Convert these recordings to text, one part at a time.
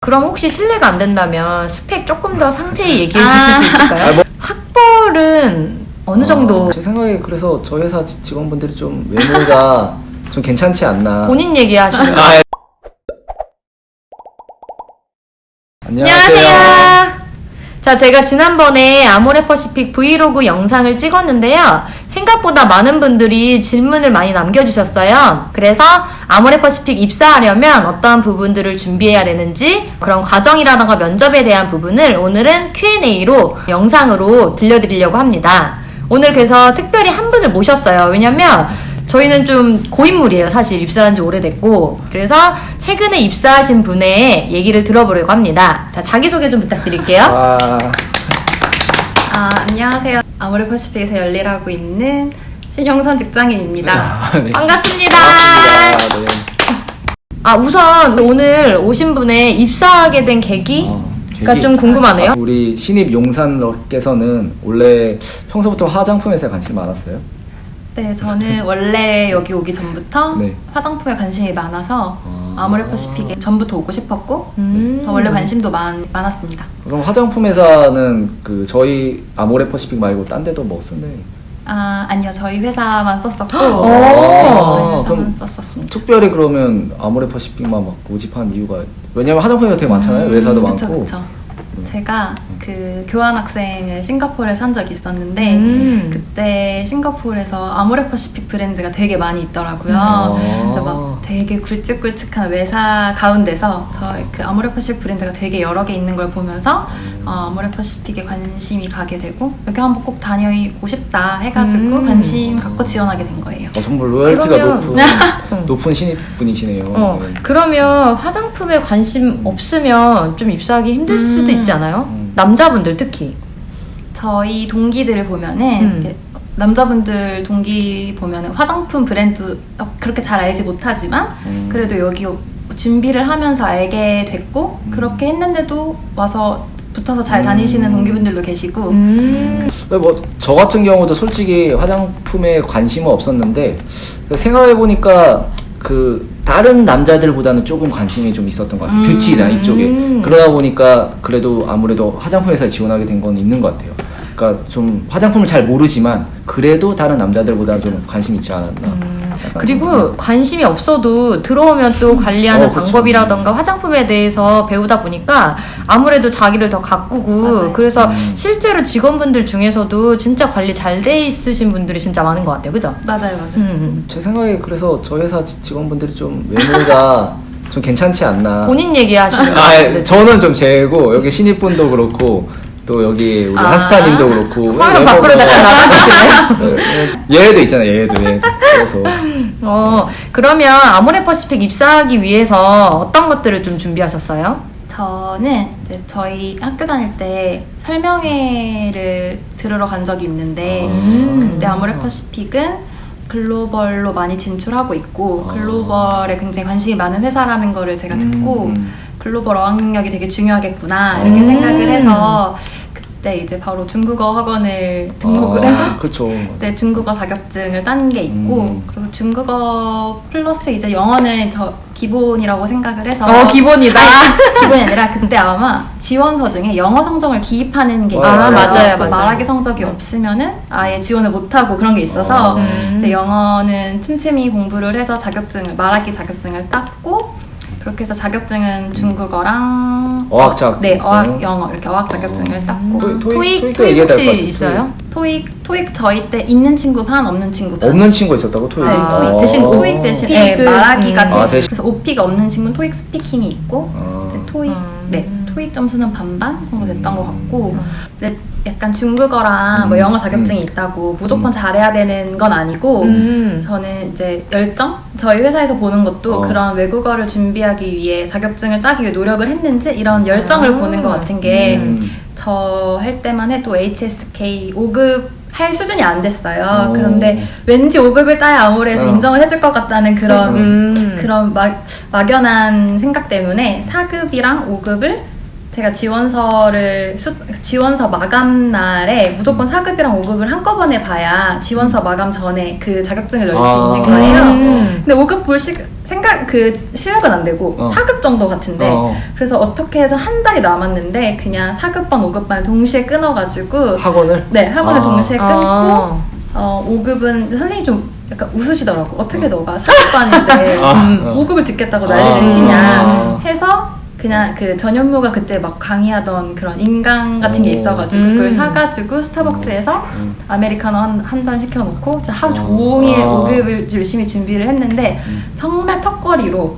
그럼 혹시 실례가 안 된다면 스펙 조금 더 상세히 얘기해 주실 수 있을까요? 학벌은 어느 정도? 제 생각에 그래서 저희 회사 직원분들이 좀 외모가 좀 괜찮지 않나. 본인 얘기하시면. 안녕하세요. 자, 제가 지난번에 아모레퍼시픽 브이로그 영상을 찍었는데요. 생각보다 많은 분들이 질문을 많이 남겨주셨어요. 그래서 아모레퍼시픽 입사하려면 어떤 부분들을 준비해야 되는지, 그런 과정이라던가 면접에 대한 부분을 오늘은 Q&A로 영상으로 들려드리려고 합니다. 오늘 그래서 특별히 한 분을 모셨어요. 왜냐면 저희는 좀 고인물이에요. 사실 입사한 지 오래됐고. 그래서 최근에 입사하신 분의 얘기를 들어보려고 합니다. 자, 자기소개 좀 부탁드릴게요. 안녕하세요. 아모레퍼시픽에서 열일하고 있는 신영선 직장인입니다. 네. 반갑습니다. 반갑습니다. 네. 우선 오늘 오신 분의 입사하게 된 계기가 좀 궁금하네요. 우리 신입 용산러께서는 원래 평소부터 화장품에 관심이 많았어요? 네, 저는 원래 여기 오기 전부터 네. 화장품에 관심이 많아서 아모레퍼시픽에 전부터 오고 싶었고 원래 관심도 많았습니다. 그럼 화장품 회사는 그 저희 아모레퍼시픽 말고 딴 데도 뭐 썼네? 아니요. 저희 회사만 썼었고 오. 저희 회사만 그럼 썼었습니다. 특별히 그러면 아모레퍼시픽만 막 모집한 이유가, 왜냐면 화장품 회사 되게 많잖아요. 회사도 그쵸, 많고. 그쵸. 제가 그 교환학생을 싱가포르에서 한 적이 있었는데 그때 싱가포르에서 아모레퍼시픽 브랜드가 되게 많이 있더라고요. 그래서 막 되게 굵직굵직한 외사 가운데서 저희 그 아모레퍼시픽 브랜드가 되게 여러 개 있는 걸 보면서 아모레퍼시픽에 관심이 가게 되고 여기 한번 꼭 다녀오고 싶다 해가지고 관심 갖고 지원하게 된 거예요. 정말 로열티가 그러면- 높은 신입분이시네요. 네. 그러면 화장품에 관심 없으면 좀 입사하기 힘들 수도 있지 않아요? 남자분들 특히. 저희 동기들을 보면은 이렇게 남자분들 동기 보면은 화장품 브랜드 그렇게 잘 알지 못하지만 그래도 여기 준비를 하면서 알게 됐고 그렇게 했는데도 와서 붙어서 잘 다니시는 동기분들도 계시고 뭐 저 같은 경우도 솔직히 화장품에 관심은 없었는데 생각해 보니까 그 다른 남자들보다는 조금 관심이 좀 있었던 것 같아요. 뷰티나 이쪽에. 그러다 보니까 그래도 아무래도 화장품 회사에 지원하게 된 건 있는 것 같아요. 그러니까 좀 화장품을 잘 모르지만 그래도 다른 남자들보다 좀 관심이 있지 않았나. 약간 그리고 관심이 없어도 들어오면 또 관리하는 그쵸. 방법이라던가 화장품에 대해서 배우다 보니까 아무래도 자기를 더 가꾸고 맞아요. 그래서 실제로 직원분들 중에서도 진짜 관리 잘 돼 있으신 분들이 진짜 많은 것 같아요. 그죠? 맞아요. 제 생각에 그래서 저희 회사 직원분들이 좀 외모가 좀 괜찮지 않나. 본인 얘기하시면. 네. 저는 좀 제고 여기 신입분도 그렇고 또 여기 우리 한스타님도 그렇고 화면 밖으로 잠깐 나가주시네요. 얘도 있잖아요. 얘도. 그래서 그러면 아모레퍼시픽 입사하기 위해서 어떤 것들을 좀 준비하셨어요? 저는 이제 저희 학교 다닐 때 설명회를 들으러 간 적이 있는데 그때 아모레퍼시픽은 글로벌로 많이 진출하고 있고 글로벌에 굉장히 관심이 많은 회사라는 거를 제가 듣고 글로벌 어학력이 되게 중요하겠구나 이렇게 생각을 해서 그때 이제 바로 중국어 학원을 등록을 해서 그렇죠. 그때 중국어 자격증을 딴 게 있고 그리고 중국어 플러스 이제 영어는 저 기본이라고 생각을 해서 기본이다. 기본이 아니라 그때 아마 지원서 중에 영어 성적을 기입하는 게 있었어요. 맞아요. 말하기 성적이 없으면은 아예 지원을 못하고 그런 게 있어서 이제 영어는 틈틈이 공부를 해서 말하기 자격증을 땄고 그렇게 해서 자격증은 중국어랑 어학 자격증. 네, 어학 영어 이렇게 어학 자격증을 땄고 토익 얘기해야 될것 혹시 같아요. 있어요? 토익 저희 때 있는 친구 반 없는 친구 반. 없는 친구 있었다고 토익. 네, 토익 대신 토익 대신 말하기가 대신. 그래서 오피가 없는 친구는 토익 스피킹이 있고 토익 토익 점수는 반반 정도 됐던 것 같고 근데 약간 중국어랑 뭐 영어 자격증이 있다고 무조건 잘해야 되는 건 아니고 저는 이제 열정? 저희 회사에서 보는 것도 그런 외국어를 준비하기 위해 자격증을 따기 위해 노력을 했는지 이런 열정을 보는 것 같은 게 저 할 때만 해도 HSK 5급 할 수준이 안 됐어요. 그런데 왠지 5급을 따야 아모레에서 인정을 해줄 것 같다는 그런 막연한 생각 때문에 4급이랑 5급을 제가 지원서 마감 날에 무조건 4급이랑 5급을 한꺼번에 봐야 지원서 마감 전에 그 자격증을 넣을 수 있는 거예요. 근데 5급 볼 실력은 안 되고 4급 정도 같은데 그래서 어떻게 해서 한 달이 남았는데 그냥 4급반, 5급반을 동시에 끊어가지고 학원을? 네, 학원을 동시에 끊고 5급은 선생님이 좀 약간 웃으시더라고. 어떻게 너가 4급반인데 5급을 듣겠다고 난리를 치냐 해서 그냥 그 전현무가 그때 막 강의하던 그런 인강 같은 게 있어가지고 그걸 사가지고 스타벅스에서 아메리카노 한 잔 시켜놓고 진짜 하루 종일 5급을 열심히 준비를 했는데 정말 턱걸이로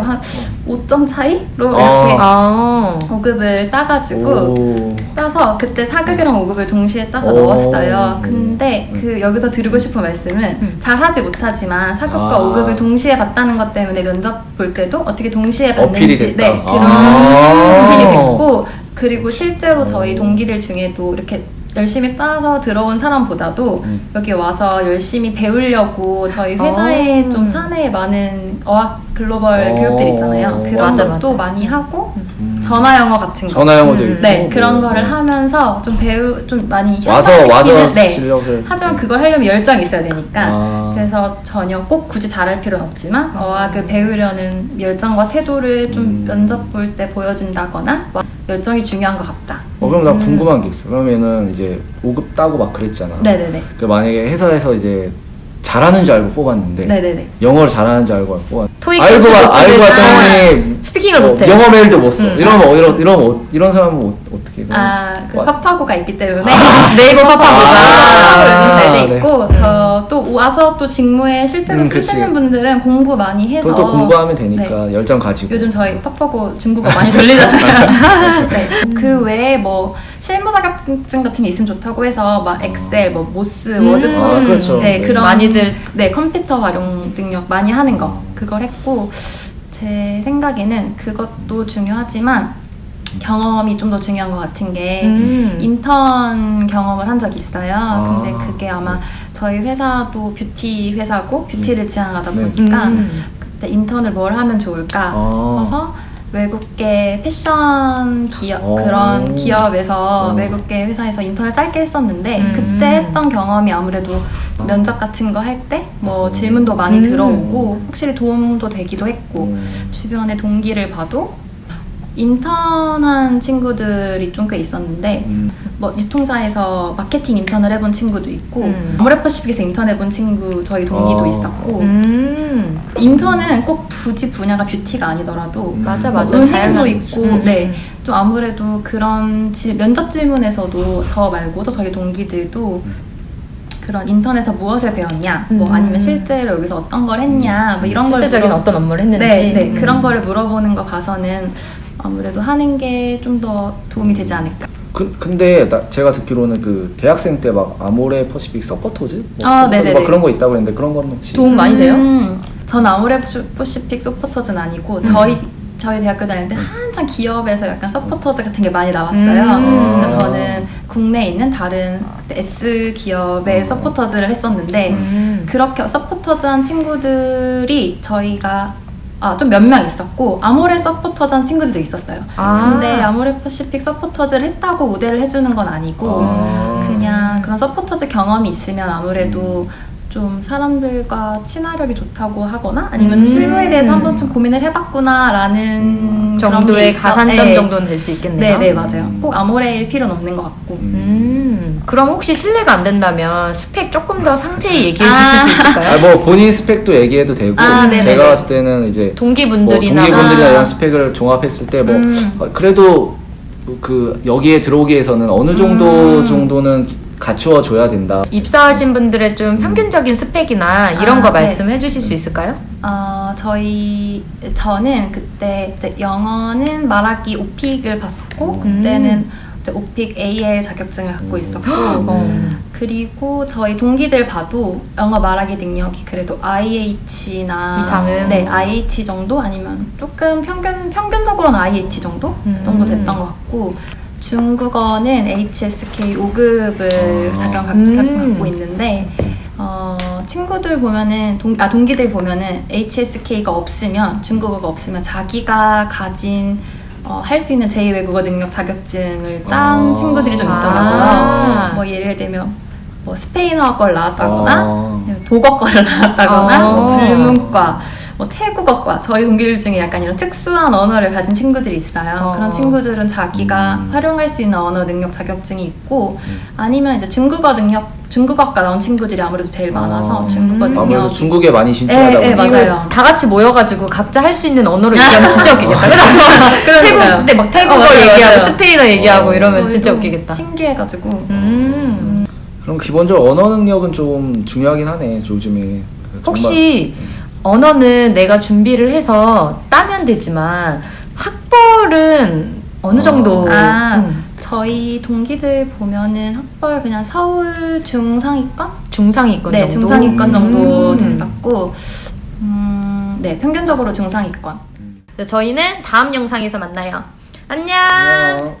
한 5점 차이로 이렇게 5급을 따가지고 따서 그때 4급이랑 5급을 동시에 따서 넣었어요. 근데 여기서 드리고 싶은 말씀은 잘하지 못하지만 4급과 5급을 동시에 봤다는 것 때문에 면접 볼 때도 어떻게 동시에 봤는지 네, 그런 어필이 됐고 그리고 실제로 저희 동기들 중에도 이렇게 열심히 따서 들어온 사람보다도 여기 와서 열심히 배우려고 저희 회사에 좀 사내에 많은 어학 글로벌 교육들 있잖아요. 그런 것도 많이 하고 전화 영어 같은 거. 전화 영어도 있고. 네, 그런 거를 하면서 좀 많이 와서 현장시키는 네. 실력을. 하지만 그걸 하려면 열정이 있어야 되니까. 그래서 전혀 꼭 굳이 잘할 필요는 없지만 어학을 배우려는 열정과 태도를 좀 면접 볼 때 보여준다거나 열정이 중요한 것 같다. 그럼 나 궁금한 게 있어. 그러면은 이제 5급 따고 막 그랬잖아. 네네네. 만약에 회사에서 이제 잘하는 줄 알고 뽑았는데 네네네. 영어를 잘하는 줄 알고 뽑았는데 토익 알고 봤더니 스피킹을 못해. 영어 메일도 못 써. 이런 사람은 어떻게 해? 그 파파고가 있기 때문에 네이버 파파고가 요즘 잘 돼 네. 있고 저 또 와서 또 직무에 실제로 쓰시는 분들은 공부 많이 해서 또 공부하면 되니까 열정 가지고. 요즘 저희 파파고 중국어 많이 돌리잖아요. 네. 그 외에 뭐 실무 자격증 같은 게 있으면 좋다고 해서 막 엑셀, 뭐 모스, 워드, 그렇죠. 네, 네. 그런 많이들 컴퓨터 활용 능력 많이 하는 거 그걸 했고 제 생각에는 그것도 중요하지만 경험이 좀 더 중요한 것 같은 게 인턴 경험을 한 적이 있어요. 근데 그게 아마 저희 회사도 뷰티 회사고 뷰티를 지향하다 보니까 그때 인턴을 뭘 하면 좋을까 싶어서 외국계 패션 기업 그런 기업에서 외국계 회사에서 인턴을 짧게 했었는데 그때 했던 경험이 아무래도 면접 같은 거 할 때 뭐 질문도 많이 들어오고 확실히 도움도 되기도 했고 주변의 동기를 봐도 인턴한 친구들이 좀 꽤 있었는데 뭐 유통사에서 마케팅 인턴을 해본 친구도 있고 아모레퍼시픽에서 인턴 해본 친구 저희 동기도 있었고 인턴은 꼭 굳이 분야가 뷰티가 아니더라도 맞아 은행도 다양한 있고 네. 좀 아무래도 그런 면접 질문에서도 저 말고도 저희 동기들도 그런 인턴에서 무엇을 배웠냐, 뭐 아니면 실제로 여기서 어떤 걸 했냐, 뭐 이런 실제적인 어떤 업무를 했는지 네, 그런 거를 물어보는 거 봐서는 아무래도 하는 게 좀 더 도움이 되지 않을까. 근데 제가 듣기로는 그 대학생 때 막 아모레 퍼시픽 서포터즈? 네네네. 막 그런 거 있다고 했는데 그런 건 혹시 도움 많이 돼요? 전 아모레 퍼시픽 서포터즈는 아니고 저희 대학교 다닐 때 한창 기업에서 약간 서포터즈 같은 게 많이 나왔어요. 그래서 저는 국내에 있는 다른 S 기업의 서포터즈를 했었는데 그렇게 서포터즈한 친구들이 저희가 좀 몇 명 있었고 아모레 서포터즈한 친구들도 있었어요. 근데 아모레 퍼시픽 서포터즈를 했다고 우대를 해주는 건 아니고 그냥 그런 서포터즈 경험이 있으면 아무래도 좀 사람들과 친화력이 좋다고 하거나 아니면 실무에 대해서 한 번쯤 고민을 해봤구나라는 정도의 가산점 네. 정도는 될 수 있겠네요. 네, 맞아요. 꼭 아모레일 필요는 없는 것 같고. 그럼 혹시 실례가 안 된다면 스펙 조금 더 상세히 얘기해 주실 수 있을까요? 뭐 본인 스펙도 얘기해도 되고 제가 봤을 때는 이제 동기분들이나 동기분들이나 이런 스펙을 종합했을 때 뭐 그래도 그 여기에 들어오기 위해서는 어느 정도는 갖추어 줘야 된다. 입사하신 분들의 좀 평균적인 스펙이나 이런 거 네. 말씀해 주실 수 있을까요? 저는 그때 이제 영어는 말하기 오픽을 봤었고 그때는 이제 오픽 AL 자격증을 갖고 있었고 그리고 저희 동기들 봐도 영어 말하기 능력이 그래도 IH나 이상은? 네, IH 정도 아니면 조금 평균적으로는 IH 정도? 그 정도 됐던 것 같고 중국어는 HSK 5급을 자격증 갖고 있는데 친구들 보면은 동기들 보면은 HSK가 없으면 중국어가 없으면 자기가 가진 할 수 있는 제2외국어 능력 자격증을 딴 친구들이 좀 있더라고요. 뭐 예를 들면 뭐 스페인어 걸 나왔다거나 독어 거를 나왔다거나 뭐 불문과 뭐 태국어과 저희 동기들 중에 약간 이런 특수한 언어를 가진 친구들이 있어요. 그런 친구들은 자기가 활용할 수 있는 언어 능력 자격증이 있고 아니면 이제 중국어과 나온 친구들이 아무래도 제일 많아서 중국어 능력 아무래도 중국에 많이 진출하다 네, 보니까 맞아요. 다 같이 모여가지고 각자 할 수 있는 언어로 얘기하면 진짜 웃기겠다. 그죠? 그러니까요. 태국 근데 막 태국어 맞아요, 얘기하고 맞아요. 스페인어 얘기하고 이러면 진짜 저희도 웃기겠다. 신기해가지고 그럼 기본적으로 언어 능력은 좀 중요하긴 하네 요즘에. 혹시 언어는 내가 준비를 해서 따면 되지만 학벌은 어느 정도? 저희 동기들 보면은 학벌 그냥 서울 중상위권? 중상위권 네, 정도? 중상위권 정도 됐었고 네, 평균적으로 중상위권. 저희는 다음 영상에서 만나요. 안녕. 안녕.